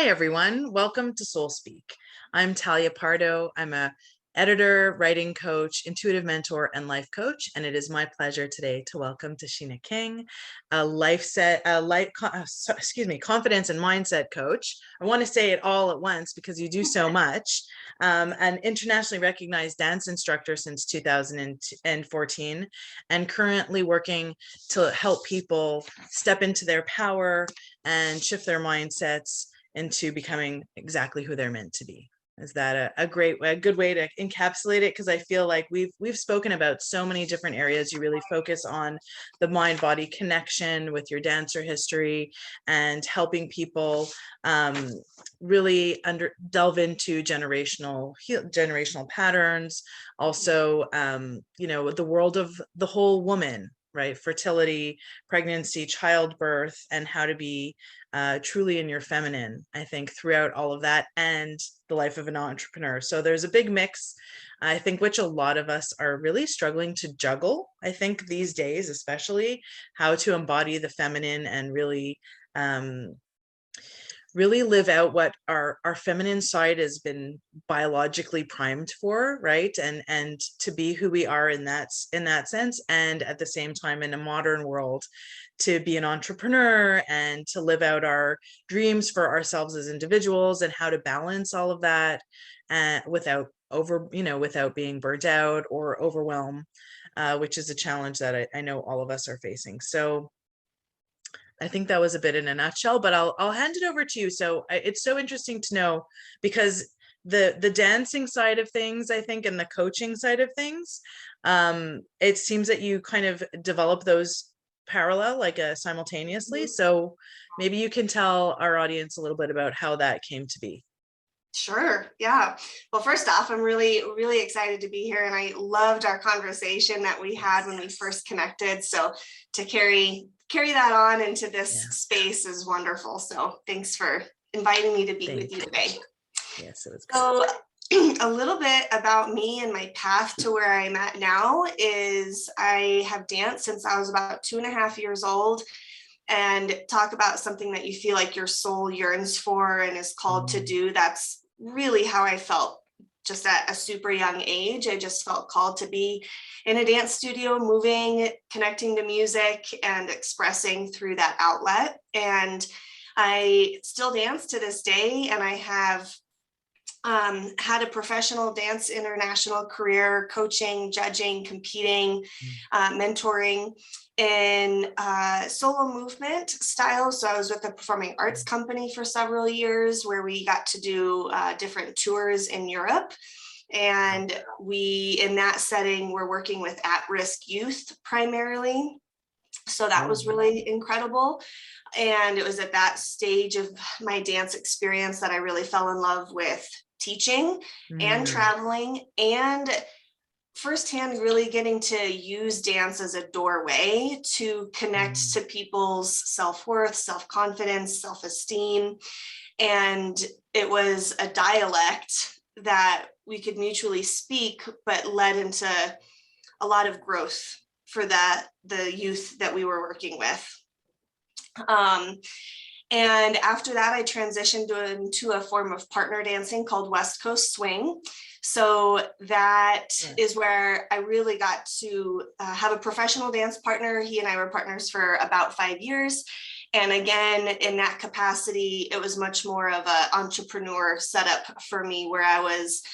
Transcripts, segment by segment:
Hi, everyone. Welcome to Soul Speak. I'm Talya Pardo. I'm a editor, writing coach, intuitive mentor, and life coach. And it is my pleasure today to welcome Tashina King, confidence and mindset coach. I want to say it all at once because you do so much. An internationally recognized dance instructor since 2014, and currently working to help people step into their power and shift their mindsets into becoming exactly who they're meant to be. Is that a good way to encapsulate it? Because I feel like we've spoken about so many different areas. You really focus on the mind-body connection with your dancer history and helping people really delve into generational patterns. Also, the world of the whole woman, right? Fertility, pregnancy, childbirth, and how to be truly in your feminine, I think, throughout all of that, and the life of an entrepreneur. So there's a big mix, I think, which a lot of us are really struggling to juggle. I think these days, especially, how to embody the feminine and really live out what our feminine side has been biologically primed for, right? And to be who we are in that sense, and at the same time in a modern world to be an entrepreneur and to live out our dreams for ourselves as individuals, and how to balance all of that without being burnt out or overwhelmed, which is a challenge that I know all of us are facing. So I think that was a bit in a nutshell, but I'll hand it over to you. So it's so interesting to know, because the dancing side of things, I think, and the coaching side of things, it seems that you kind of develop those parallel, like simultaneously. So maybe you can tell our audience a little bit about how that came to be. Sure. Yeah. Well, first off, I'm really, really excited to be here, and I loved our conversation that we had when we first connected. So to carry that on into this space is wonderful. So thanks for inviting me to be with you today. Yes, it was good. So a little bit about me and my path to where I'm at now is I have danced since I was about 2.5 years old. And talk about something that you feel like your soul yearns for and is called to do. That's really how I felt just at a super young age. I just felt called to be in a dance studio, moving, connecting to music, and expressing through that outlet. And I still dance to this day, and I have had a professional dance international career, coaching, judging, competing, mentoring in solo movement style. So I was with a performing arts company for several years, where we got to do different tours in Europe. And in that setting, we're working with at-risk youth primarily. So that was really incredible. And it was at that stage of my dance experience that I really fell in love with teaching and traveling, and firsthand really getting to use dance as a doorway to connect to people's self-worth, self-confidence, self-esteem. And it was a dialect that we could mutually speak, but led into a lot of growth for the youth that we were working with. And after that, I transitioned into a form of partner dancing called West Coast Swing. So that is where I really got to have a professional dance partner. He and I were partners for about 5 years. And again, in that capacity, it was much more of an entrepreneur setup for me, where I was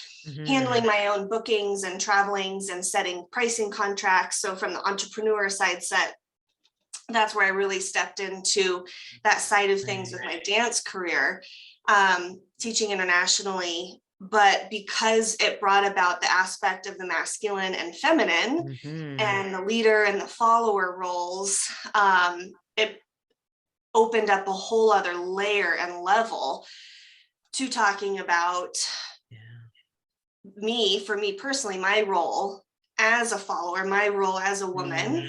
handling my own bookings and travelings and setting pricing contracts. So from the entrepreneur side that's where I really stepped into that side of things with my dance career, teaching internationally. But because it brought about the aspect of the masculine and feminine and the leader and the follower roles, it opened up a whole other layer and level to talking about for me personally, my role as a follower, my role as a woman,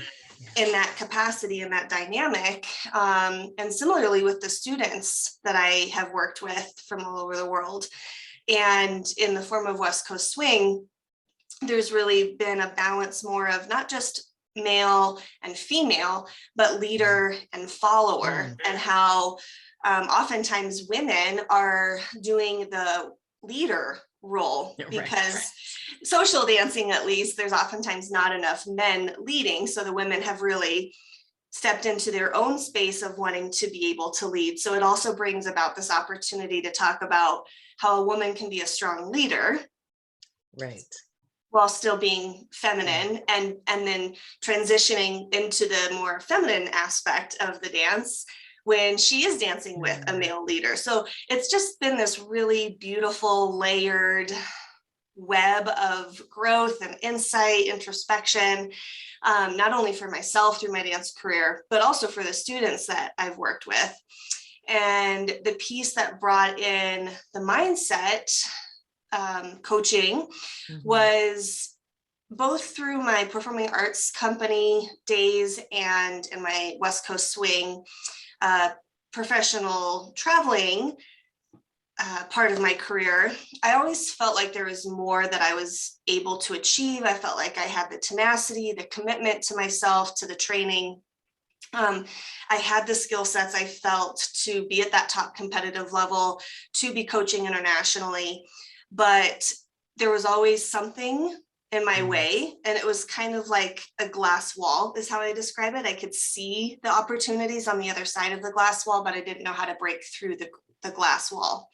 in that capacity and that dynamic. And similarly with the students that I have worked with from all over the world. And in the form of West Coast Swing, there's really been a balance more of not just male and female, but leader and follower, and how oftentimes women are doing the leader role Right. because social dancing, at least, there's oftentimes not enough men leading. So the women have really stepped into their own space of wanting to be able to lead. So it also brings about this opportunity to talk about how a woman can be a strong leader. Right. While still being feminine, and then transitioning into the more feminine aspect of the dance when she is dancing with a male leader. So it's just been this really beautiful layered web of growth and insight, introspection, not only for myself through my dance career, but also for the students that I've worked with. And the piece that brought in the mindset coaching was both through my performing arts company days and in my West Coast swing professional traveling part of my career. I always felt like there was more that I was able to achieve. I felt like I had the tenacity, the commitment to myself, to the training. I had the skill sets I felt to be at that top competitive level, to be coaching internationally, but there was always something in my way, and it was kind of like a glass wall is how I describe it. I could see the opportunities on the other side of the glass wall, but I didn't know how to break through the glass wall.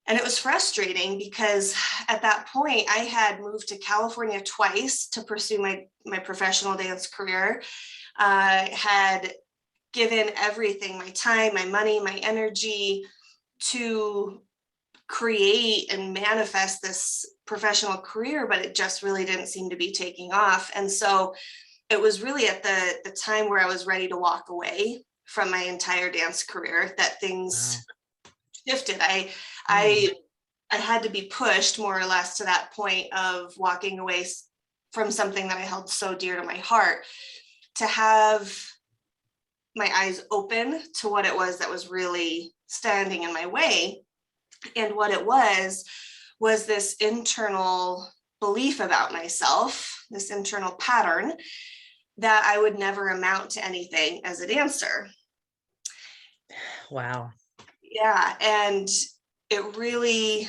And it was frustrating because at that point I had moved to California twice to pursue my professional dance career. I had given everything, my time, my money, my energy, to create and manifest this professional career, but it just really didn't seem to be taking off. And so it was really at the time where I was ready to walk away from my entire dance career that things shifted. I had to be pushed more or less to that point of walking away from something that I held so dear to my heart, to have my eyes open to what it was that was really standing in my way. And what it was this internal belief about myself, this internal pattern that I would never amount to anything as a dancer. Wow. Yeah, and it really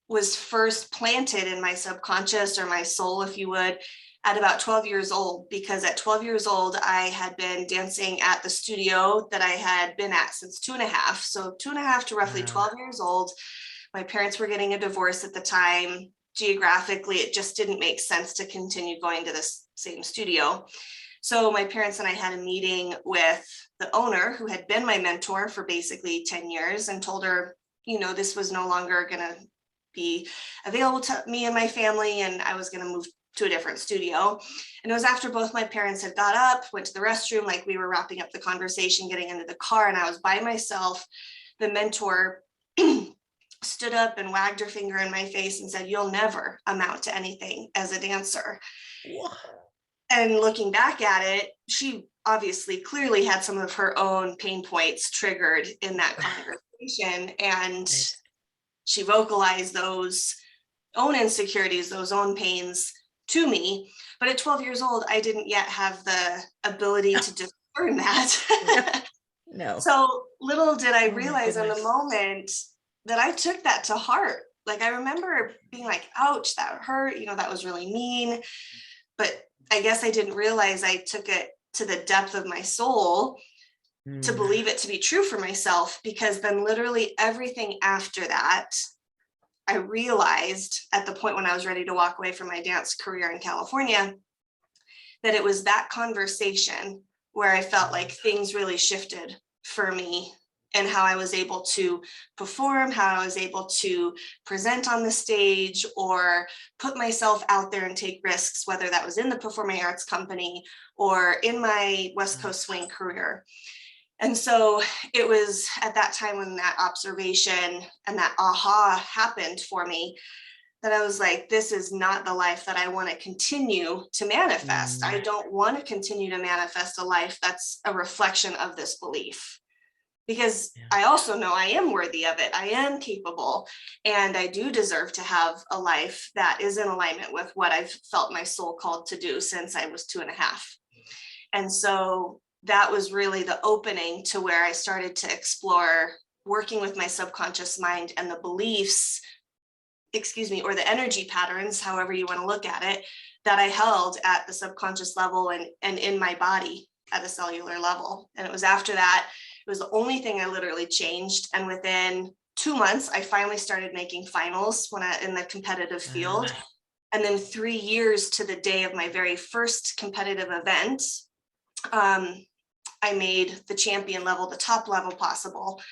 was first planted in my subconscious, or my soul, if you would, at about 12 years old, because at 12 years old, I had been dancing at the studio that I had been at since 2.5. So 2.5 to roughly 12 years old. My parents were getting a divorce at the time. Geographically, it just didn't make sense to continue going to this same studio. So my parents and I had a meeting with the owner, who had been my mentor for basically 10 years, and told her, this was no longer going to be available to me and my family, and I was going to move to a different studio. And it was after both my parents had got up, went to the restroom, like we were wrapping up the conversation, getting into the car, and I was by myself. The mentor stood up and wagged her finger in my face and said, "You'll never amount to anything as a dancer." And looking back at it, she obviously clearly had some of her own pain points triggered in that conversation. And she vocalized those own insecurities, those own pains to me. But at 12 years old, I didn't yet have the ability to discern that. No. So little did I realize in the moment that I took that to heart. Like, I remember being like, ouch, that hurt, that was really mean. But I guess I didn't realize I took it to the depth of my soul to believe it to be true for myself, because then literally everything after that, I realized at the point when I was ready to walk away from my dance career in California, that it was that conversation where I felt like things really shifted for me, and how I was able to perform, how I was able to present on the stage, or put myself out there and take risks, whether that was in the performing arts company or in my West Coast swing career. And so it was at that time when that observation and that aha happened for me, that I was like, this is not the life that I want to continue to manifest. I don't want to continue to manifest a life that's a reflection of this belief. Because I also know I am worthy of it. I am capable, and I do deserve to have a life that is in alignment with what I've felt my soul called to do since I was 2.5. And so that was really the opening to where I started to explore working with my subconscious mind and the beliefs, or the energy patterns, however you want to look at it, that I held at the subconscious level and in my body at a cellular level. And it was after that, it was the only thing I literally changed. And within 2 months, I finally started making finals in the competitive field. And then 3 years to the day of my very first competitive event, I made the champion level, the top level possible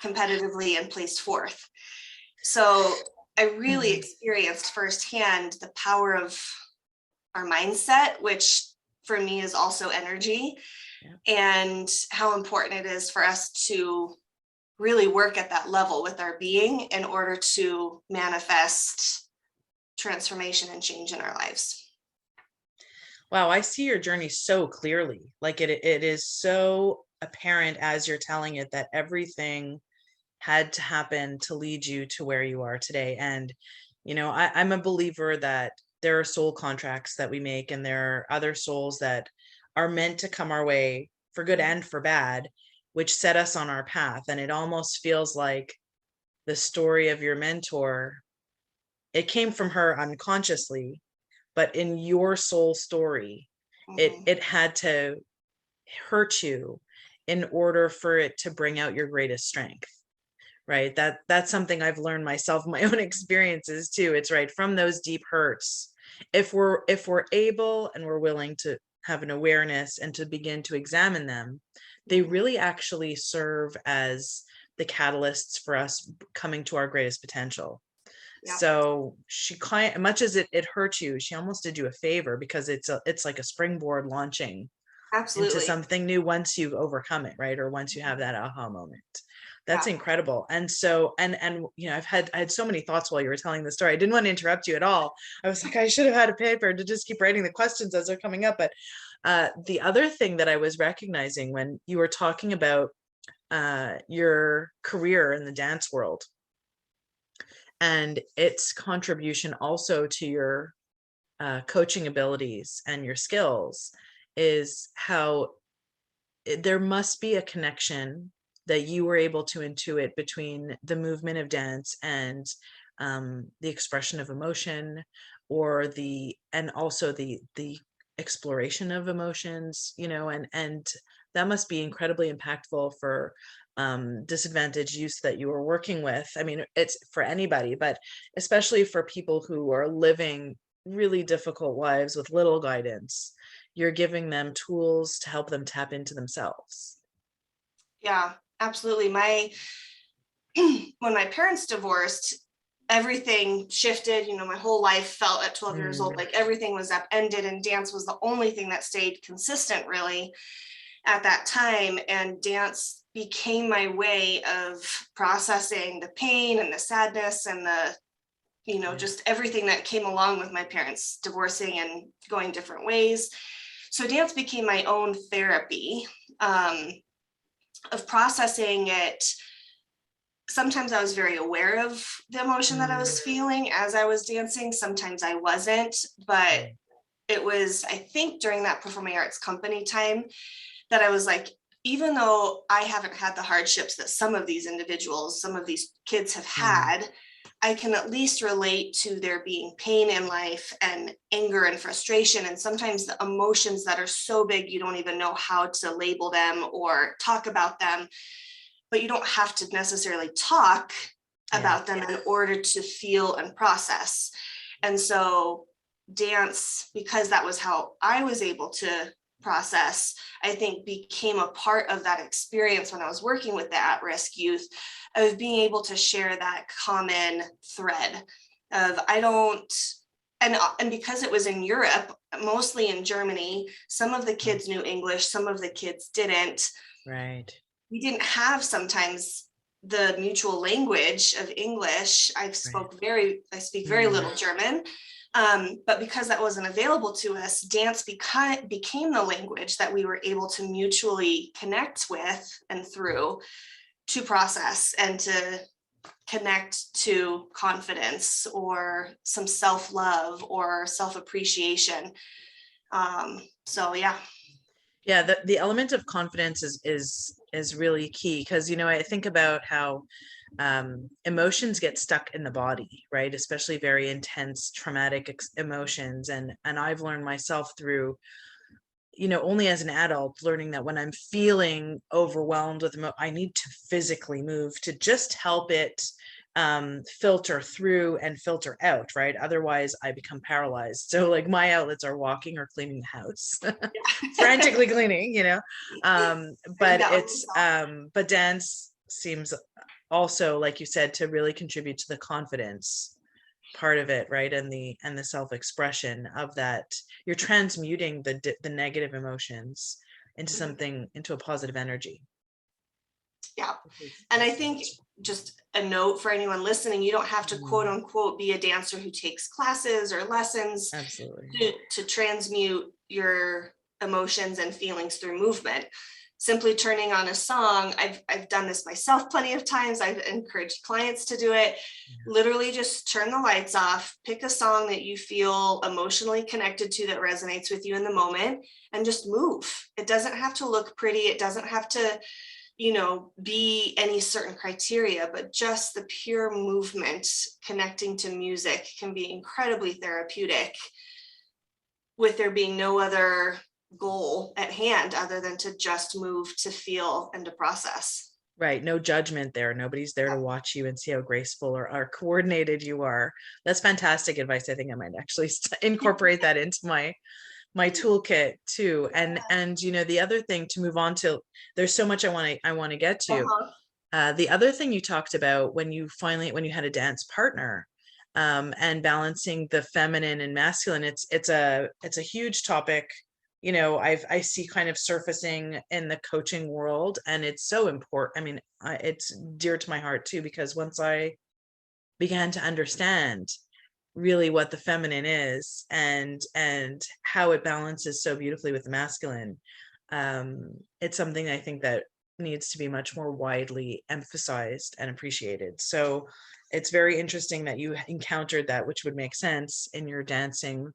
competitively, and placed fourth. So I really experienced firsthand the power of our mindset, which for me is also energy, and how important it is for us to really work at that level with our being in order to manifest transformation and change in our lives. Wow, I see your journey so clearly. Like it is so apparent as you're telling it that everything had to happen to lead you to where you are today. And, I'm a believer that there are soul contracts that we make, and there are other souls that are meant to come our way for good and for bad, which set us on our path. And it almost feels like the story of your mentor, it came from her unconsciously, but in your soul story, it had to hurt you in order for it to bring out your greatest strength. Right. That's something I've learned myself, my own experiences too. It's right from those deep hurts. If we're able and we're willing to have an awareness and to begin to examine them, they really actually serve as the catalysts for us coming to our greatest potential. Yeah. So she much as it hurt you, she almost did you a favor, because it's like a springboard launching into something new once you've overcome it, right? Or once you have that aha moment. That's incredible. And so, and I had so many thoughts while you were telling the story. I didn't want to interrupt you at all. I was like, I should have had a paper to just keep writing the questions as they're coming up. But the other thing that I was recognizing when you were talking about your career in the dance world and its contribution also to your coaching abilities and your skills, is how there must be a connection that you were able to intuit between the movement of dance and the expression of emotion, or and also the exploration of emotions, and that must be incredibly impactful for disadvantaged youth that you were working with. I mean, it's for anybody, but especially for people who are living really difficult lives with little guidance. You're giving them tools to help them tap into themselves. Yeah, absolutely. When my parents divorced, everything shifted. My whole life felt at 12 years old like everything was upended, and dance was the only thing that stayed consistent really at that time. And dance became my way of processing the pain and the sadness and the just everything that came along with my parents divorcing and going different ways. So dance became my own therapy of processing it. Sometimes I was very aware of the emotion that I was feeling as I was dancing. Sometimes I wasn't, but it was, I think, during that performing arts company time that I was like, even though I haven't had the hardships that some of these individuals, some of these kids have had, I can at least relate to there being pain in life and anger and frustration, and sometimes the emotions that are so big you don't even know how to label them or talk about them, but you don't have to necessarily talk about them in order to feel and process. And so dance, because that was how I was able to process, I think became a part of that experience when I was working with the at-risk youth, of being able to share that common thread of and because it was in Europe, mostly in Germany, some of the kids knew English, some of the kids didn't. Right. We didn't have sometimes the mutual language of English. I speak very little German. But because that wasn't available to us, dance became the language that we were able to mutually connect with and through to process and to connect to confidence or some self-love or self-appreciation. So yeah. Yeah, the element of confidence is really key, because I think about how emotions get stuck in the body, right? Especially very intense traumatic emotions, and I've learned myself through, only as an adult, learning that when I'm feeling overwhelmed with I need to physically move to just help it filter through and filter out, right? Otherwise I become paralyzed. So like my outlets are walking or cleaning the house, frantically cleaning, but but dance seems also, like you said, to really contribute to the confidence part of it, right? And the self-expression of that. You're transmuting the negative emotions into something, into a positive energy. Yeah. And I think, just a note for anyone listening, you don't have to quote unquote be a dancer who takes classes or lessons Absolutely. to transmute your emotions and feelings through movement. Simply turning on a song, I've done this myself plenty of times. I've encouraged clients to do it. Literally just turn the lights off, pick a song that you feel emotionally connected to, that resonates with you in the moment, and just move. It doesn't have to look pretty. It doesn't have to, be any certain criteria, but just the pure movement connecting to music can be incredibly therapeutic, with there being no other goal at hand other than to just move, to feel, and to process. Right. No judgment there. Nobody's there to watch you and see how graceful or coordinated you are. That's fantastic advice. I think I might actually incorporate that into my toolkit too. And the other thing, to move on to, there's so much I want to get to. The other thing you talked about when you had a dance partner, and balancing the feminine and masculine, it's a huge topic. I see kind of surfacing in the coaching world, and it's so important. I mean, it's dear to my heart too, because once I began to understand really what the feminine is, and how it balances so beautifully with the masculine, it's something I think that needs to be much more widely emphasized and appreciated. So it's very interesting that you encountered that, which would make sense in your dancing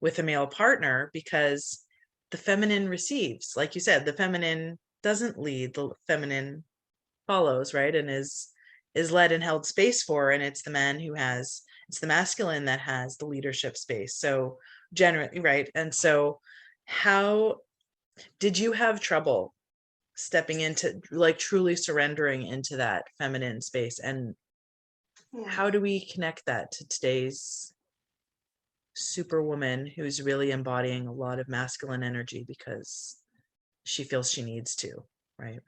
with a male partner, because the feminine receives, like you said, the feminine doesn't lead, the feminine follows, right? And is led and held space for, and it's the masculine that has the leadership space. So generally, right? And so how did you have trouble stepping into, like, truly surrendering into that feminine space, and how do we connect that to today's superwoman who's really embodying a lot of masculine energy because she feels she needs to, right?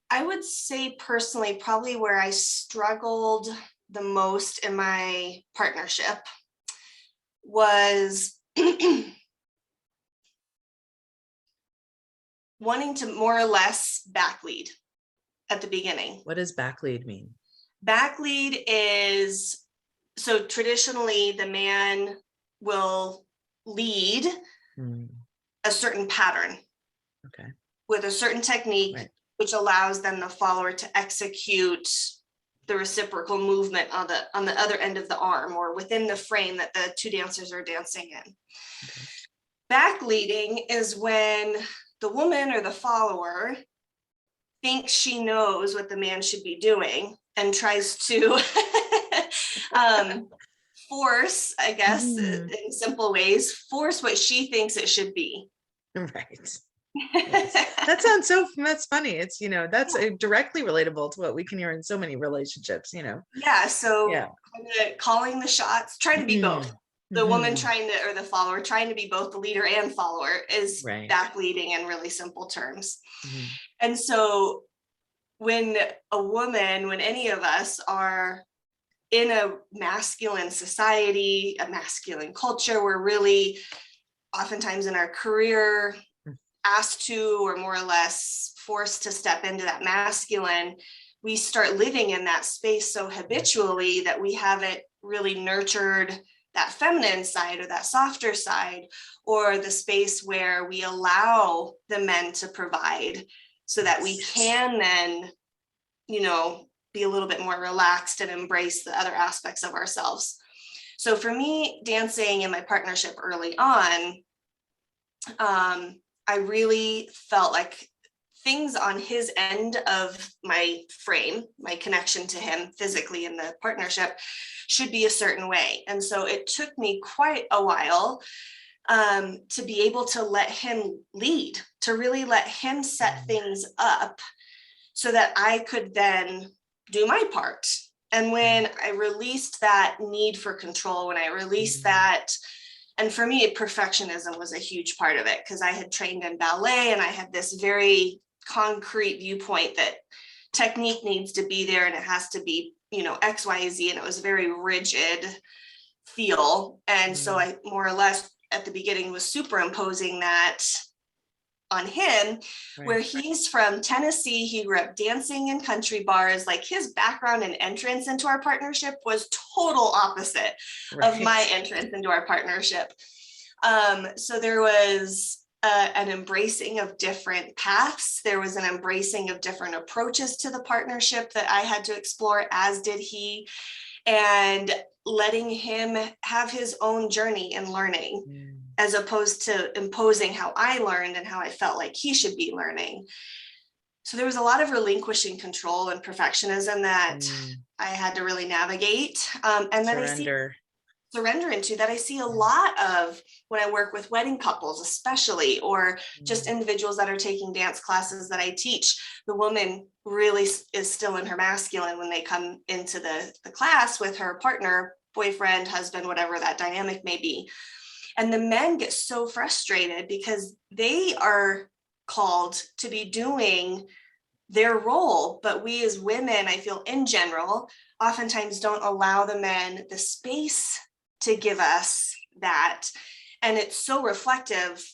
I would say personally, probably where I struggled the most in my partnership was wanting to more or less backlead at the beginning. What does backlead mean? Backlead is, so traditionally the man will lead a certain pattern, Okay, with a certain technique, right, which allows then the follower to execute the reciprocal movement on the other end of the arm, or within the frame that the two dancers are dancing in. okay. Backleading is when the woman or the follower thinks she knows what the man should be doing and tries to force, I guess, in simple ways, force what she thinks it should be. Right. Yes. That's funny. It's, that's directly relatable to what we can hear in so many relationships, Yeah, so yeah. Calling the shots, trying to be both. The woman trying to, or the follower trying to be both the leader and follower, is right. backleading in really simple terms. And so when any of us are in a masculine society, a masculine culture, we're really oftentimes in our career asked to, or more or less forced to step into that masculine. We start living in that space so habitually that we haven't really nurtured that feminine side, or that softer side, or the space where we allow the men to provide, so that we can then, be a little bit more relaxed and embrace the other aspects of ourselves. So for me, dancing in my partnership early on, I really felt like things on his end of my frame, my connection to him physically in the partnership, should be a certain way. And so it took me quite a while to be able to let him lead, to really let him set things up so that I could then do my part. And when I released that need for control, when I released that, and for me, perfectionism was a huge part of it, because I had trained in ballet and I had this very concrete viewpoint that technique needs to be there and it has to be, you know, X, Y, Z. And it was a very rigid feel. And so I more or less at the beginning was superimposing that on him, where he's from Tennessee. He grew up dancing in country bars. Like, his background and entrance into our partnership was total opposite of my entrance into our partnership. So there was an embracing of different paths. There was an embracing of different approaches to the partnership that I had to explore, as did he, and letting him have his own journey in learning, as opposed to imposing how I learned and how I felt like he should be learning. So there was a lot of relinquishing control and perfectionism that I had to really navigate. And then I see surrender into that I see a lot of when I work with wedding couples, especially, or just individuals that are taking dance classes that I teach. The woman really is still in her masculine when they come into the class with her partner, boyfriend, husband, whatever that dynamic may be. And the men get so frustrated because they are called to be doing their role. But we as women, I feel in general, oftentimes don't allow the men the space to give us that. And it's so reflective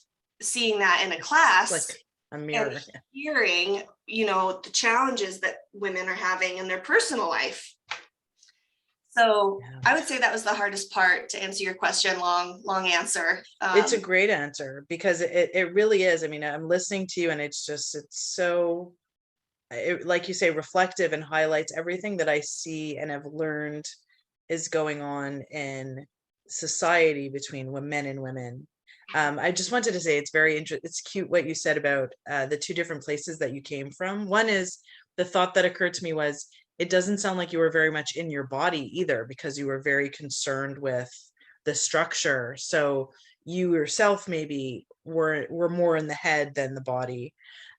seeing that in a class, like a mirror, and hearing, you know, the challenges that women are having in their personal life. So I would say that was the hardest part, to answer your question. Long answer. It's a great answer, because it really is. I mean, I'm listening to you and it's so, like you say, reflective, and highlights everything that I see and have learned is going on in society between men and women. I just wanted to say it's very interesting. It's cute what you said about the two different places that you came from. One is, the thought that occurred to me was, it doesn't sound like you were very much in your body either, because you were very concerned with the structure. So you yourself maybe were more in the head than the body.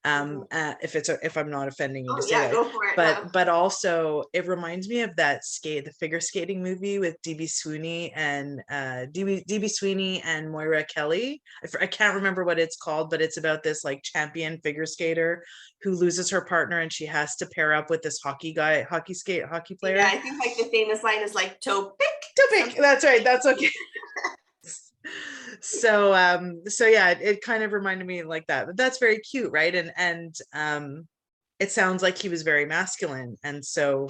If I'm not offending you to say that. Go for it. But also it reminds me of the figure skating movie with DB Sweeney and DB Sweeney and Moira Kelly. I can't remember what it's called, but it's about this like champion figure skater who loses her partner and she has to pair up with this hockey player. Yeah, I think like the famous line is like toe pick. That's right. That's okay. So yeah, it kind of reminded me like that, but that's very cute, right? And it sounds like he was very masculine. And so,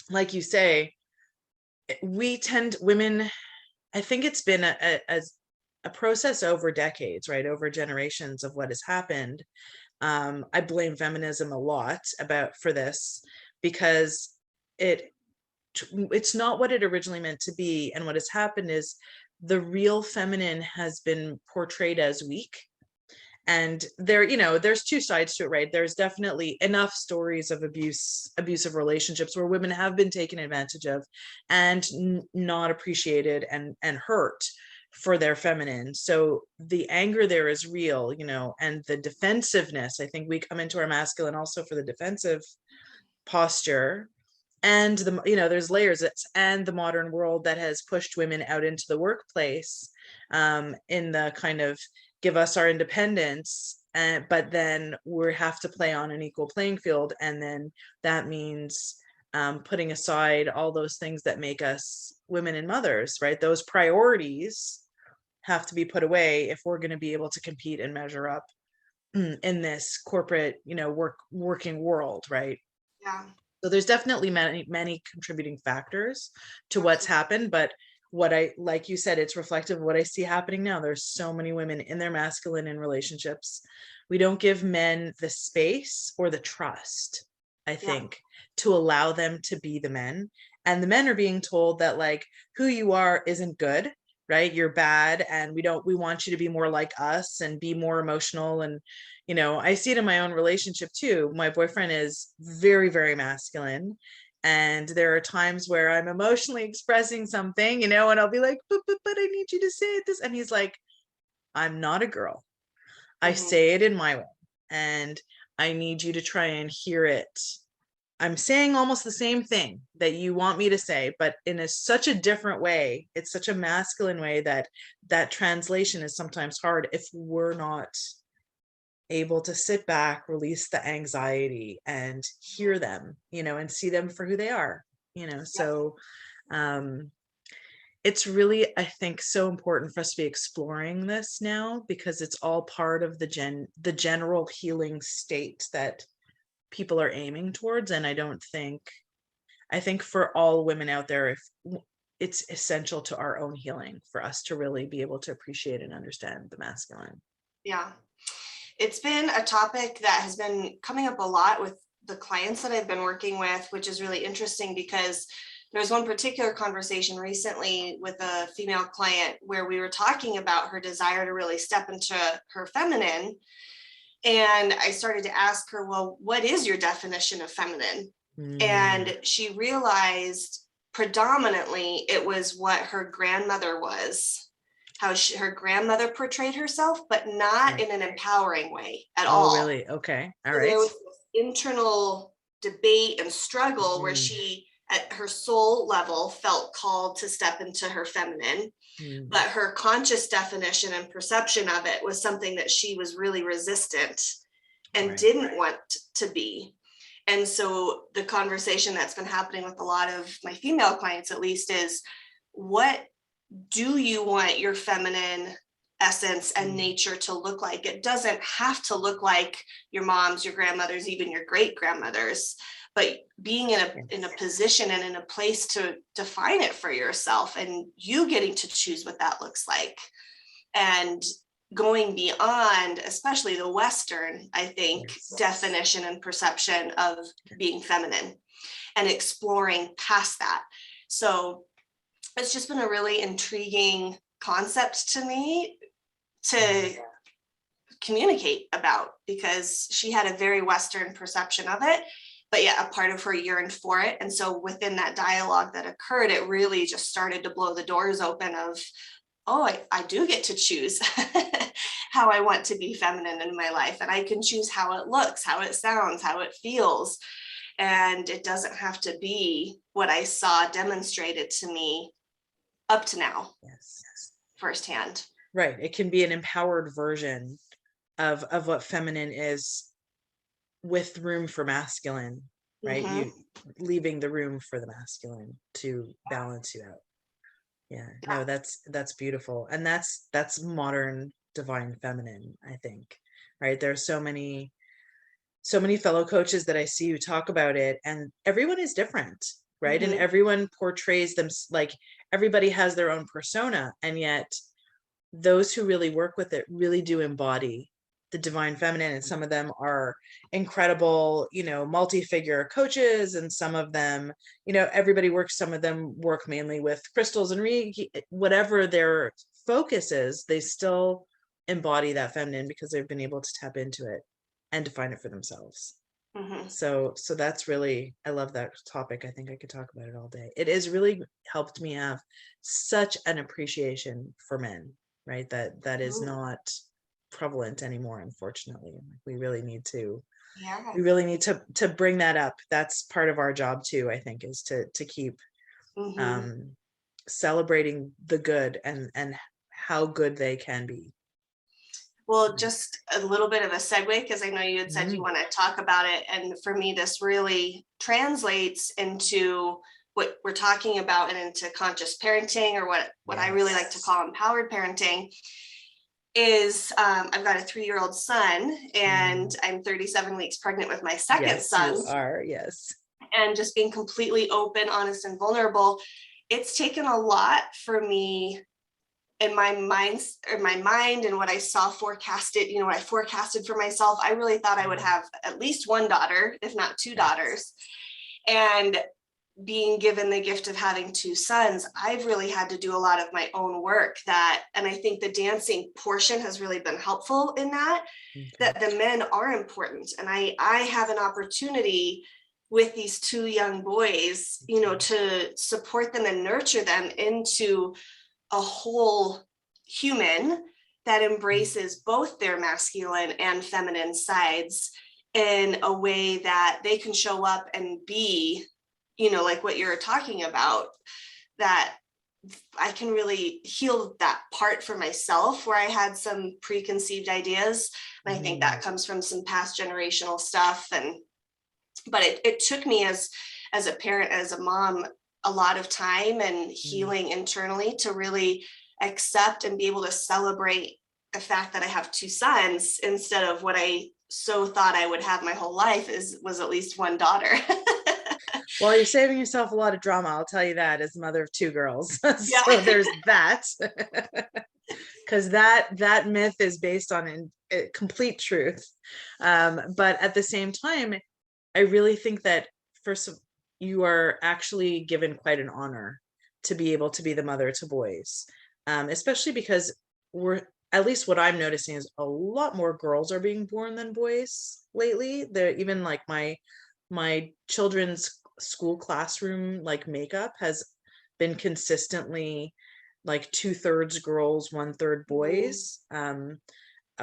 like you say, women, I think it's been a process over decades, right? Over generations of what has happened. I blame feminism a lot for this, because it's not what it originally meant to be. And what has happened is the real feminine has been portrayed as weak. And there's two sides to it, right? There's definitely enough stories of abusive relationships where women have been taken advantage of and not appreciated and hurt for their feminine. So the anger there is real, and the defensiveness. I think we come into our masculine also for the defensive posture. And there's layers. And the modern world that has pushed women out into the workplace in the kind of give us our independence, but then we have to play on an equal playing field. And then that means putting aside all those things that make us women and mothers, right? Those priorities have to be put away if we're going to be able to compete and measure up in this corporate, working world, right? Yeah. So there's definitely many contributing factors to what's happened, but like you said, it's reflective of what I see happening now. There's so many women in their masculine in relationships. We don't give men the space or the trust, I think, to allow them to be the men. And the men are being told that like who you are isn't good, right? You're bad, and we want you to be more like us and be more emotional. And, I see it in my own relationship too. My boyfriend is very, very masculine. And there are times where I'm emotionally expressing something, and I'll be like, but I need you to say it this. And he's like, I'm not a girl. I Mhm. say it in my way, and I need you to try and hear it. I'm saying almost the same thing that you want me to say, but in such a different way. It's such a masculine way that translation is sometimes hard if we're not able to sit back, release the anxiety, and hear them, and see them for who they are. Yep. So it's really, I think, so important for us to be exploring this now, because it's all part of the general healing state that people are aiming towards. And I think for all women out there, if it's essential to our own healing for us to really be able to appreciate and understand the masculine. Yeah. It's been a topic that has been coming up a lot with the clients that I've been working with, which is really interesting because there was one particular conversation recently with a female client where we were talking about her desire to really step into her feminine. And I started to ask her, well, what is your definition of feminine? And she realized predominantly it was what her grandmother was, how her grandmother portrayed herself, but not in an empowering way at Oh, all. really? Okay. All So right. there was this internal debate and struggle where she, at her soul level, felt called to step into her feminine, but her conscious definition and perception of it was something that she was really resistant and didn't want to be. And so the conversation that's been happening with a lot of my female clients, at least, is what do you want your feminine essence and nature to look like? It doesn't have to look like your mom's, your grandmother's, even your great grandmother's, but being in a position and in a place to define it for yourself, and you getting to choose what that looks like, and going beyond, especially the Western, I think, definition and perception of being feminine, and exploring past that. So it's just been a really intriguing concept to me to communicate about, because she had a very Western perception of it, but yet a part of her yearned for it. And so within that dialogue that occurred, it really just started to blow the doors open of, oh, I do get to choose how I want to be feminine in my life. And I can choose how it looks, how it sounds, how it feels. And it doesn't have to be what I saw demonstrated to me up to now. Yes. Firsthand. Right. It can be an empowered version of what feminine is, with room for masculine, right? Mm-hmm. You leaving the room for the masculine to balance you out. Yeah. No, that's beautiful. And that's modern divine feminine, I think. Right. There's so many fellow coaches that I see who talk about it, and everyone is different, right? And everyone portrays them, like everybody has their own persona, and yet those who really work with it really do embody the divine feminine. And some of them are incredible, multi-figure coaches, and some of them, some of them work mainly with crystals and Reiki, whatever their focus is, they still embody that feminine because they've been able to tap into it and define it for themselves. So that's really, I love that topic. I think I could talk about it all day. It has really helped me have such an appreciation for men, right? That is not prevalent anymore, unfortunately. We really need to bring that up. That's part of our job too, I think, is to keep celebrating the good and how good they can be. Well, just a little bit of a segue, because I know you had said you want to talk about it. And for me, this really translates into what we're talking about and into conscious parenting, or what I really like to call empowered parenting. Is I've got a 3-year-old son, and I'm 37 weeks pregnant with my second son. You are, yes. And just being completely open, honest, and vulnerable. It's taken a lot for me in my mind and what I saw forecasted, what I forecasted for myself. I really thought I would have at least one daughter, if not two daughters. And being given the gift of having two sons, I've really had to do a lot of my own work and I think the dancing portion has really been helpful in that, Okay. that the men are important. And I have an opportunity with these two young boys, to support them and nurture them into a whole human that embraces both their masculine and feminine sides in a way that they can show up and be, like what you're talking about, that I can really heal that part for myself where I had some preconceived ideas. And I think that comes from some past generational stuff. But it took me as a parent, as a mom, a lot of time and healing internally to really accept and be able to celebrate the fact that I have two sons instead of what I so thought I would have my whole life was at least one daughter. Well, you're saving yourself a lot of drama, I'll tell you that, as the mother of two girls. Yeah. So there's that. Because that myth is based on complete truth. But at the same time, I really think that first, you are actually given quite an honor to be able to be the mother to boys, especially because at least what I'm noticing is a lot more girls are being born than boys lately. They're even like my children's school classroom like makeup has been consistently like 2/3 girls, 1/3 boys,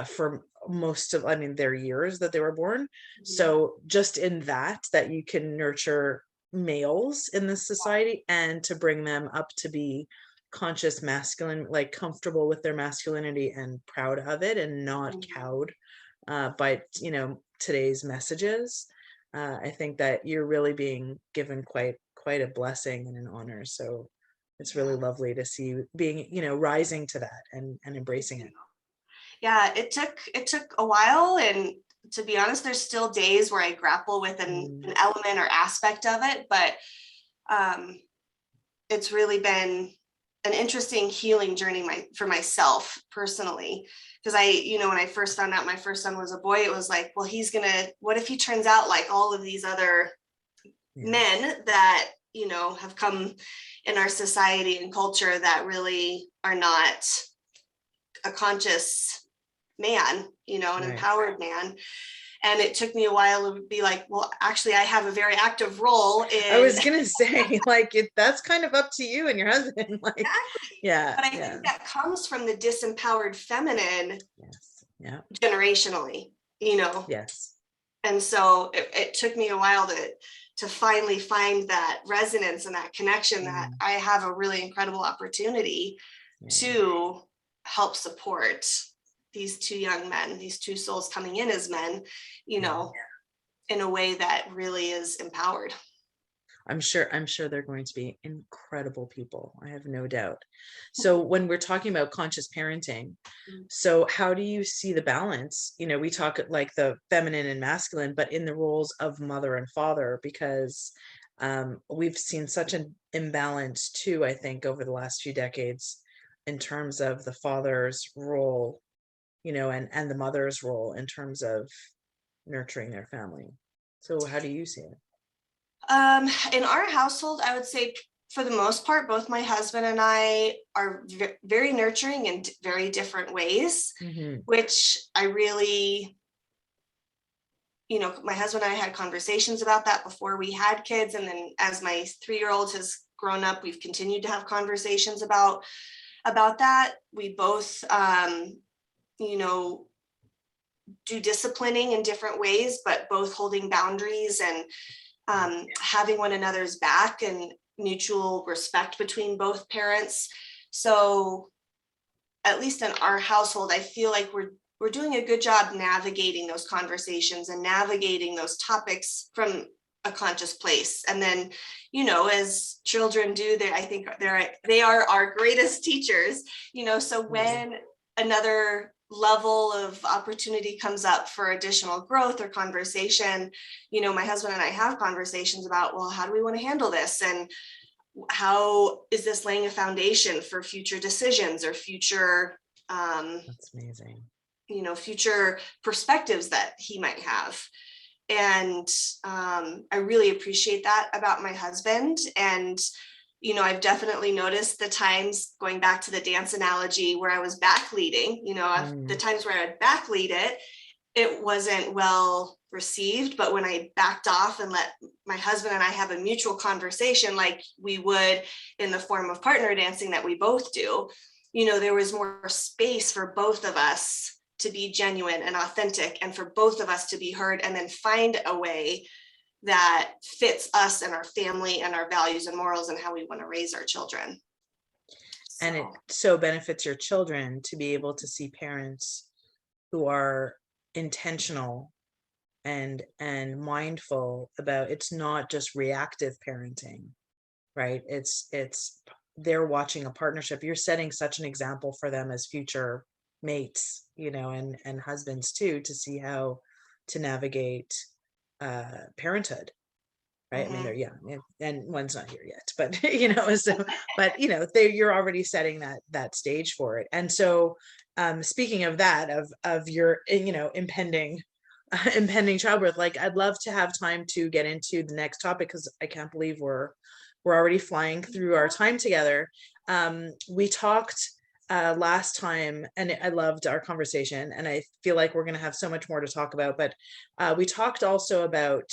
for most of, their years that they were born. So just in that you can nurture males in this society and to bring them up to be conscious masculine, like comfortable with their masculinity and proud of it and not cowed by today's messages. I think that you're really being given quite a blessing and an honor. So it's really lovely to see you being, rising to that and embracing it. Yeah, it took a while, and to be honest, there's still days where I grapple with an element or aspect of it, but it's really been an interesting healing journey for myself personally. Because when I first found out my first son was a boy, it was like, well, what if he turns out like all of these other men that, have come in our society and culture that really are not a conscious man, an empowered man. And it took me a while to be like, well, actually, I have a very active role in. I was gonna say, like, that's kind of up to you and your husband. Like, exactly. Yeah. But I think that comes from the disempowered feminine. Yes. Yeah. Generationally, Yes. And so it took me a while to finally find that resonance and that connection that I have a really incredible opportunity to help support these two young men, these two souls coming in as men, in a way that really is empowered. I'm sure they're going to be incredible people. I have no doubt. So when we're talking about conscious parenting, so how do you see the balance? We talk like the feminine and masculine, but in the roles of mother and father, because we've seen such an imbalance too, I think, over the last few decades in terms of the father's role, and the mother's role in terms of nurturing their family. So how do you see it? In our household, I would say for the most part, both my husband and I are very nurturing in very different ways, which I really, my husband and I had conversations about that before we had kids. And then as my 3-year-old has grown up, we've continued to have conversations about that. We both, do disciplining in different ways, but both holding boundaries and having one another's back and mutual respect between both parents. So at least in our household, I feel like we're doing a good job navigating those conversations and navigating those topics from a conscious place. And then, as children do, I think they are our greatest teachers, so when another level of opportunity comes up for additional growth or conversation, my husband and I have conversations about, well, how do we want to handle this? And how is this laying a foundation for future decisions or future, That's amazing. Future perspectives that he might have. And I really appreciate that about my husband. And, you know, I've definitely noticed the times, going back to the dance analogy, where I was back leading, you know, the times where I'd back lead it, it wasn't well received. But when I backed off and let my husband and I have a mutual conversation, like we would in the form of partner dancing that we both do, you know, there was more space for both of us to be genuine and authentic, and for both of us to be heard, and then find a way that fits us and our family and our values and morals and how we want to raise our children. And it so benefits your children to be able to see parents who are intentional and mindful about, it's not just reactive parenting, right? It's they're watching a partnership. You're setting such an example for them as future mates, you know, and husbands too, to see how to navigate parenthood, right? I mean, they're young, and one's not here yet, but you know, so but you know, you're already setting that stage for it. And so speaking of that, of your, you know, impending childbirth, like I'd love to have time to get into the next topic, because I can't believe we're already flying through our time together. We talked last time, and I loved our conversation, and I feel like we're going to have so much more to talk about, but we talked also about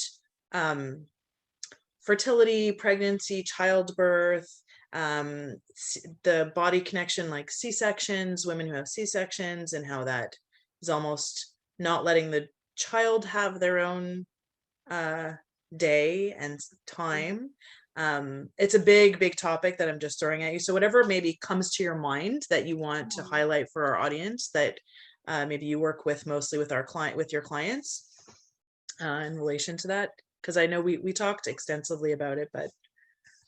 fertility, pregnancy, childbirth, the body connection, like C-sections, women who have C-sections, and how that is almost not letting the child have their own day and time. It's a big topic that I'm just throwing at you. So whatever maybe comes to your mind that you want to highlight for our audience, that maybe you work with mostly with your clients in relation to that, because I know we talked extensively about it, but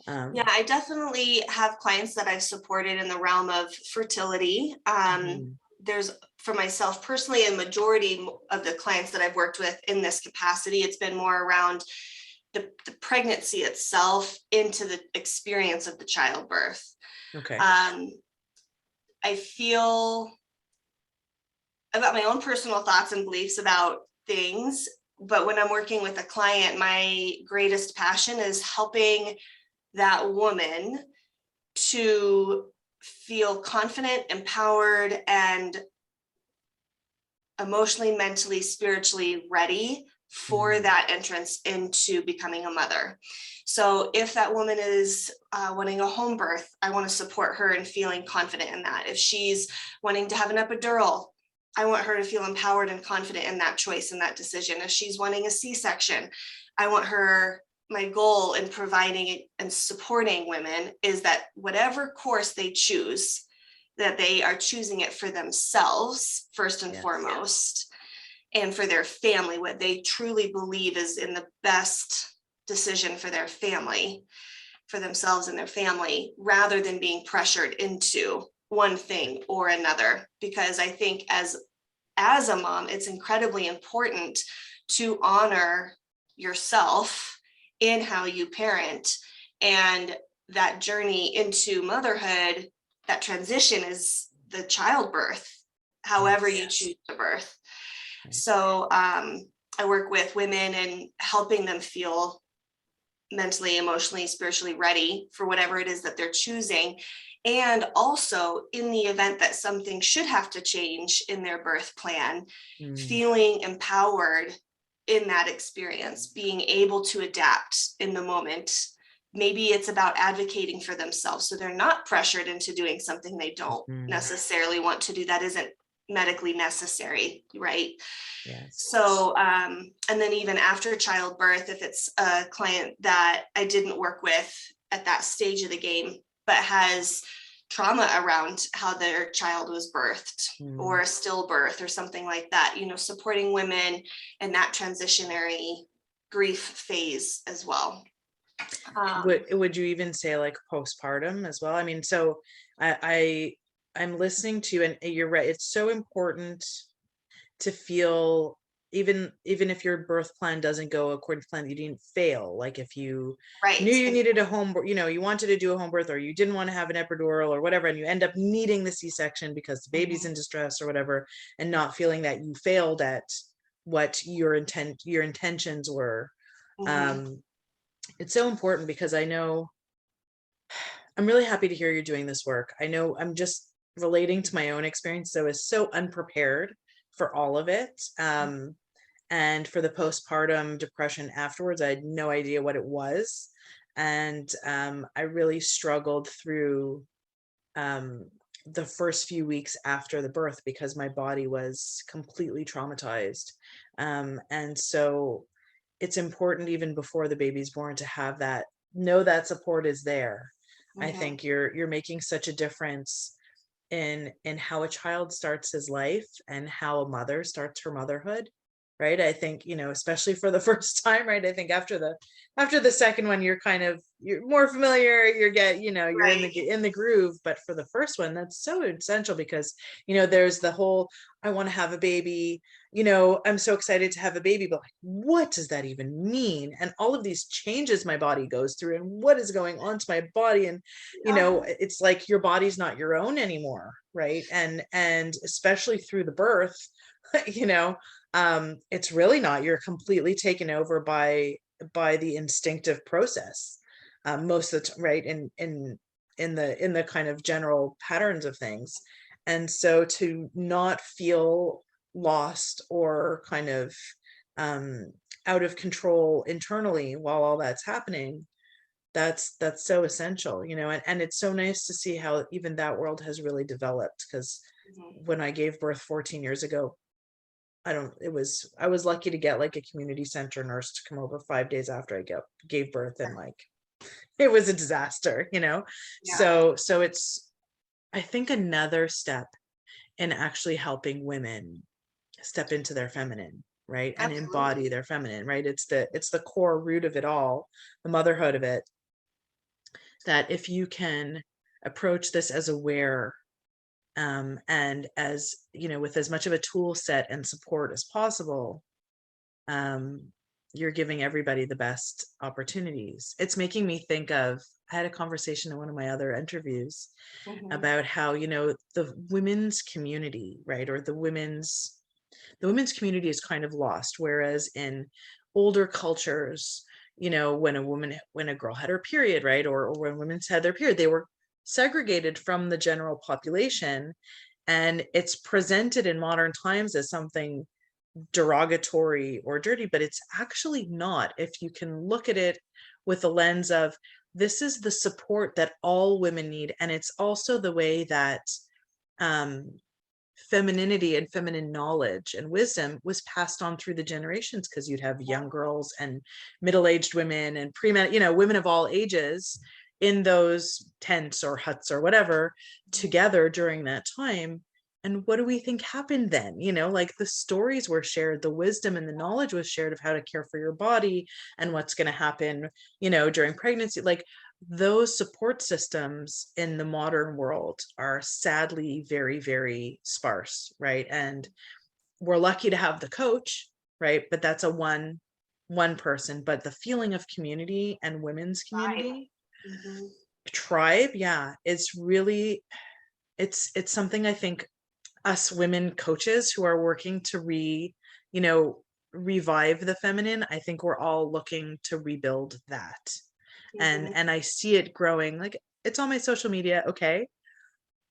yeah, I definitely have clients that I've supported in the realm of fertility. There's, for myself personally, a majority of the clients that I've worked with in this capacity, it's been more around the pregnancy itself into the experience of the childbirth. Okay. I feel, I've got my own personal thoughts and beliefs about things, but when I'm working with a client, my greatest passion is helping that woman to feel confident, empowered, and emotionally, mentally, spiritually ready for that entrance into becoming a mother. So if that woman is wanting a home birth, I want to support her in feeling confident in that. If she's wanting to have an epidural, I want her to feel empowered and confident in that choice and that decision. If she's wanting a C-section, I want her, my goal in providing and supporting women is that whatever course they choose, that they are choosing it for themselves first and foremost, and for their family, what they truly believe is in the best decision for their family, for themselves and their family, rather than being pressured into one thing or another. Because I think as a mom, it's incredibly important to honor yourself in how you parent, and that journey into motherhood, that transition is the childbirth, however you choose to birth. So I work with women and helping them feel mentally, emotionally, spiritually ready for whatever it is that they're choosing. And also, in the event that something should have to change in their birth plan, feeling empowered in that experience, being able to adapt in the moment. Maybe it's about advocating for themselves, so they're not pressured into doing something they don't necessarily want to do, that isn't medically necessary, right? Yes. So, and then even after childbirth, if it's a client that I didn't work with at that stage of the game, but has trauma around how their child was birthed or a stillbirth or something like that, you know, supporting women in that transitionary grief phase as well. Would you even say like postpartum as well? I mean, so I'm listening to you, and you're right. It's so important to feel, even if your birth plan doesn't go according to plan, you didn't fail. Like if you knew you needed a home, you know, you wanted to do a home birth, or you didn't want to have an epidural or whatever, and you end up needing the C-section because the baby's in distress or whatever, and not feeling that you failed at what your intentions were. Mhm. It's so important because I know I'm really happy to hear you're doing this work. I know I'm just relating to my own experience. So I was so unprepared for all of it. And for the postpartum depression afterwards, I had no idea what it was. And I really struggled through um, the first few weeks after the birth because my body was completely traumatized. And so it's important even before the baby's born to have that, know that support is there. I Mhm. think you're making such a difference in how a child starts his life and how a mother starts her motherhood, right? I think, especially for the first time, right? I think after the second one, you're more familiar, you're in Right. the groove. But for the first one, that's so essential because there's the whole, I want to have a baby, I'm so excited to have a baby, but like, what does that even mean? And all of these changes my body goes through, and what is going on to my body, and Yeah. it's like your body's not your own anymore, right? And especially through the birth, you know it's really not. You're completely taken over by the instinctive process, most of the time, right? In the kind of general patterns of things. And so to not feel lost or kind of um out of control internally while all that's happening, that's so essential, and it's so nice to see how even that world has really developed. Because Mhm. when I gave birth 14 years ago, I was lucky to get like a community center nurse to come over 5 days after I gave birth, and like it was a disaster, Yeah. so it's, I think, another step in actually helping women step into their feminine, right, and embody Absolutely. their feminine, right? It's the core root of it all, the motherhood of it, that if you can approach this as aware, and as with as much of a tool set and support as possible, um, you're giving everybody the best opportunities. It's making me think of, I had a conversation in one of my other interviews Mhm. about how the women's community, right, or the women's community is kind of lost, whereas in older cultures, when a girl had her period, right, or when women had their period, they were segregated from the general population. And it's presented in modern times as something derogatory or dirty, but it's actually not, if you can look at it with the lens of, this is the support that all women need. And it's also the way that um, femininity and feminine knowledge and wisdom was passed on through the generations, because you'd have young girls and middle-aged women and women of all ages in those tents or huts or whatever together during that time. And what do we think happened then? Like, the stories were shared, the wisdom and the knowledge was shared of how to care for your body and what's going to happen during pregnancy. Like, those support systems in the modern world are sadly very, very sparse, right? And we're lucky to have the coach, right? But that's a one person. But the feeling of community and women's Right. community, Mhm. tribe, yeah, it's really, it's something I think us women coaches who are working to you know revive the feminine, I think we're all looking to rebuild that. and Mhm. and I see it growing. Like, it's on my social media, okay,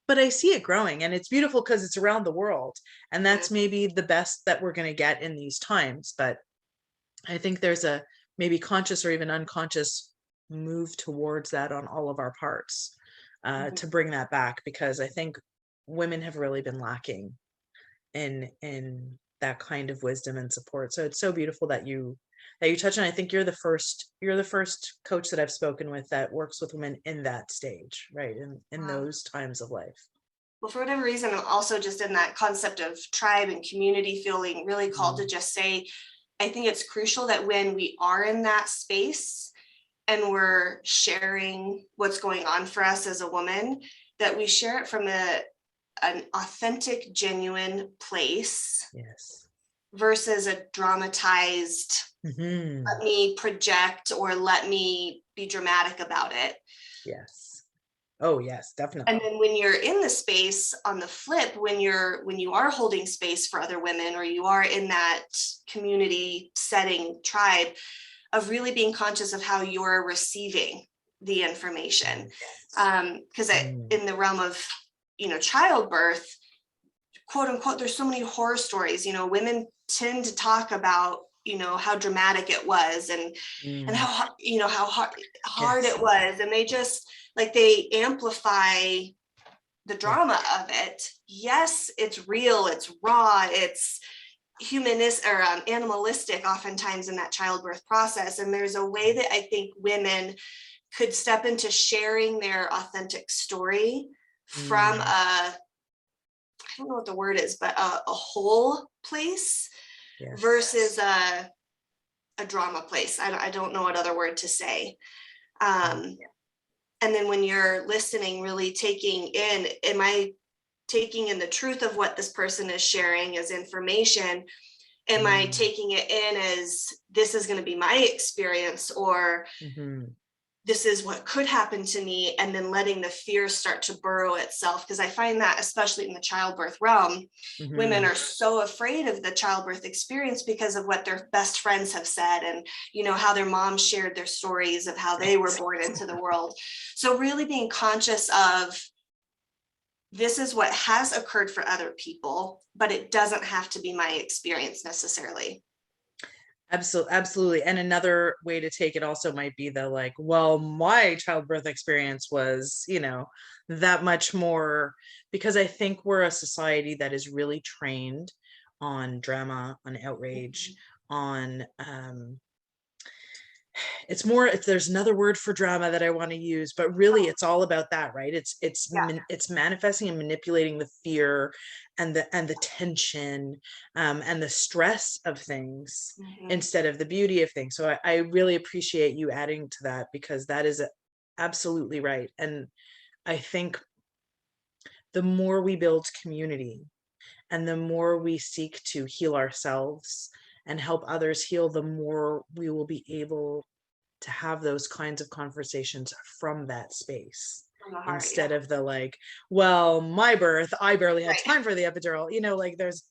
but I see it growing, and it's beautiful because it's around the world. And Mhm. that's maybe the best that we're going to get in these times. But I think there's a maybe conscious or even unconscious move towards that on all of our parts, Mhm. to bring that back, because I think women have really been lacking in that kind of wisdom and support. So it's so beautiful that you touch on. I think you're the first coach that I've spoken with that works with women in that stage, right? In Wow. those times of life. Well, for whatever reason, I'm also just in that concept of tribe and community, feeling really called to Mm. just say, I think it's crucial that when we are in that space and we're sharing what's going on for us as a woman, that we share it from an authentic, genuine place Yes. versus a dramatized, Hmm. let me project or let me be dramatic about it. Yes. Oh yes, And definitely. then when you're in the space on the flip, when you are holding space for other women, or you are in that community setting, tribe, of really being conscious of how you're receiving the information. Because Mm, in the realm of, childbirth, quote unquote, there's so many horror stories. Women tend to talk about, how dramatic it was, and mm, how, how hard yes. it was, and they just, like, they amplify the Yeah. drama of it. Yes, it's real, it's raw, it's humanist or animalistic oftentimes in that childbirth process. And there's a way that I think women could step into sharing their authentic story from Mm, a, I don't know what the word is, but a whole place yes. versus a drama place. I don't know what other word to say. Mm, And then when you're listening, really taking in, am I taking in the truth of what this person is sharing as information? Am I mm, taking it in as this is going to be my experience, or mhm, this is what could happen to me, and then letting the fear start to burrow itself? Because I find that, especially in the childbirth realm, women mhm. are so afraid of the childbirth experience because of what their best friends have said, and how their moms shared their stories of how they were Right. born into the world. So really being conscious of, this is what has occurred for other people, but it doesn't have to be my experience necessarily. Absolutely, absolutely. And another way to take it also might be the like, well, my childbirth experience was, that much more, because I think we're a society that is really trained on drama, on outrage, on it's more, there's another word for drama that I want to use, but really it's all about that, right? Yeah. It's manifesting and manipulating the fear and the tension, and the stress of things Mhm. instead of the beauty of things. So I really appreciate you adding to that, because that is absolutely right. And I think the more we build community and the more we seek to heal ourselves and help others heal, the more we will be able to have those kinds of conversations from that space, From the heart, yeah. instead of the like, well, my birth, I barely had Right. time for the epidural, like there's,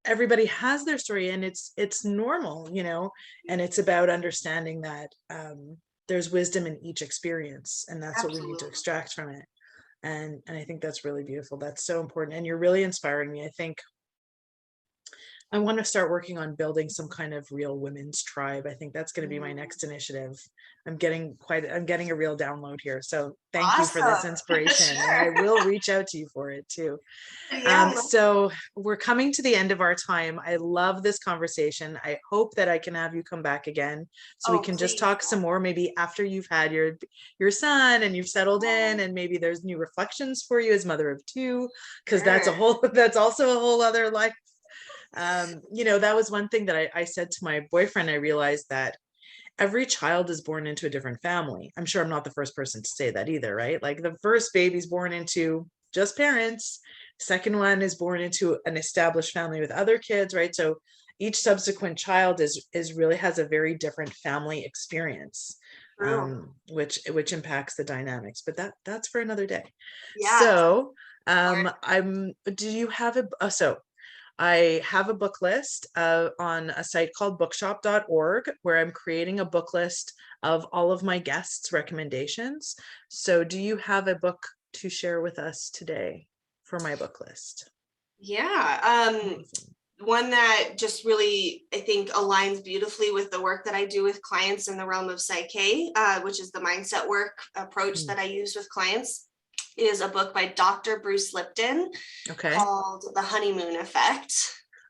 everybody has their story, and it's normal, and it's about understanding that there's wisdom in each experience, and that's what we need to Absolutely. extract from it. And I think that's really beautiful. That's so important, and you're really inspiring me. I think I want to start working on building some kind of real women's tribe. I think that's going to be my Mhm. next initiative. I'm getting a real download here. So thank you for this Awesome. inspiration. And I Sure. will reach out to you for it too. Yeah. So we're coming to the end of our time. I love this conversation. I hope that I can have you come back again so we Oh, can just please. talk some more, maybe after you've had your son and you've settled in, and maybe there's new reflections for you as mother of two, because Sure. that's also a whole other life. That was one thing that I said to my boyfriend. I realized that every child is born into a different family. I'm sure I'm not the first person to say that either, right? Like the first baby's born into just parents, second one is born into an established family with other kids, right? So each subsequent child is really has a very different family experience, True. which impacts the dynamics. But that's for another day. Yeah. So Or I'm do you have so I have a book list on a site called bookshop.org, where I'm creating a book list of all of my guests' recommendations. So, do you have a book to share with us today for my book list? yeah. Amazing. One that just really, I think, aligns beautifully with the work that I do with clients in the realm of psyche, which is the mindset work approach Mm, that I use with clients, is a book by Dr. Bruce Lipton okay. called The Honeymoon Effect.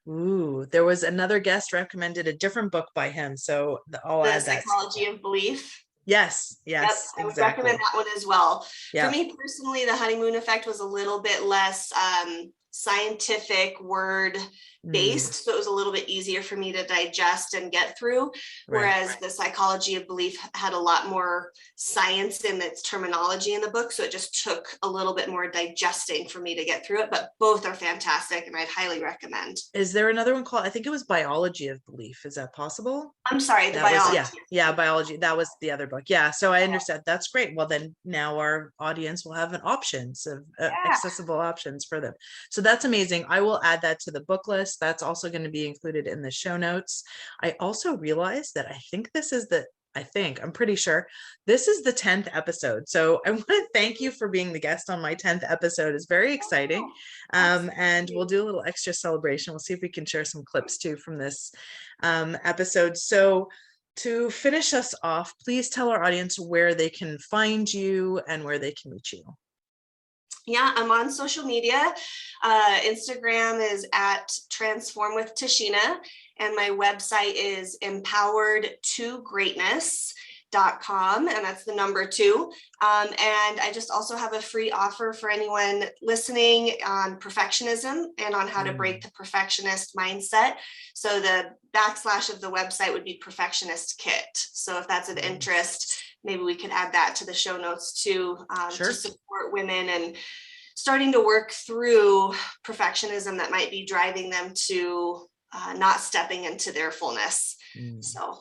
Ooh, there was another guest recommended a different book by him, so I'll The add that. Psychology of Belief. Yes, Yep, yes, I would recommend exactly. that one as well. For Yeah. me personally, the honeymoon effect was a little bit less scientific word Mm, based, so it was a little bit easier for me to digest and get through. right. Whereas the psychology of belief had a lot more science in its terminology in the book, so it just took a little bit more digesting for me to get through it. But both are fantastic, and I'd highly recommend. Is there another one called, I think it was Biology of Belief. Is that possible? I'm sorry, the That was, biology. yeah, biology. That was the other book. Yeah. So I understand. That's great. Well, then now our audience will have an options of Yeah. accessible options for them. So that's amazing. I will add that to the book list. That's also going to be included in the show notes. I also realized that I'm pretty sure this is the 10th episode. So I want to thank you for being the guest on my 10th episode. It's very exciting. And we'll do a little extra celebration. We'll see if we can share some clips too from this episode. So to finish us off, please tell our audience where they can find you and where they can reach you. Yeah, I'm on social media. Instagram is at Transform with Tashina, and my website is empowered2greatness.com, and that's the number 2. And I just also have a free offer for anyone listening on perfectionism and on how to break the perfectionist mindset. So the backslash of the website would be perfectionist kit. So if that's of interest, maybe we could add that to the show notes too, to support women and starting to work through perfectionism that might be driving them to not stepping into their fullness. So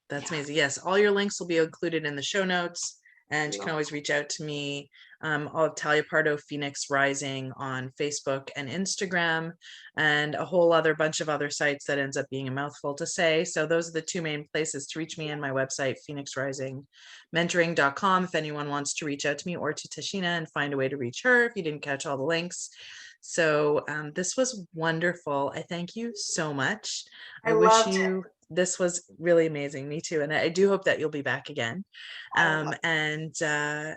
that's amazing. Yes, all your links will be included in the show notes, and you can always reach out to me. I'll have Talya Pardo Phoenix Rising on Facebook and Instagram, and a whole other bunch of other sites that ends up being a mouthful to say. So those are the 2 main places to reach me, and my website, phoenixrisingmentoring.com, if anyone wants to reach out to me, or to Tashina and find a way to reach her if you didn't catch all the links. So this was wonderful. I thank you so much. I wish you, this was really amazing. Me too. And I do hope that you'll be back again. And I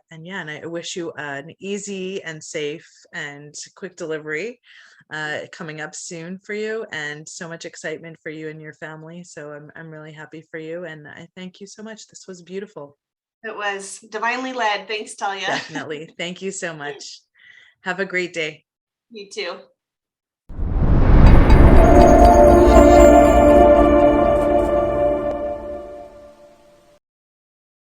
wish you an easy and safe and quick delivery coming up soon for you, and so much excitement for you and your family. So I'm really happy for you. And I thank you so much. This was beautiful. It was divinely led. Thanks, Talya. Definitely. Thank you so much. Have a great day. You too.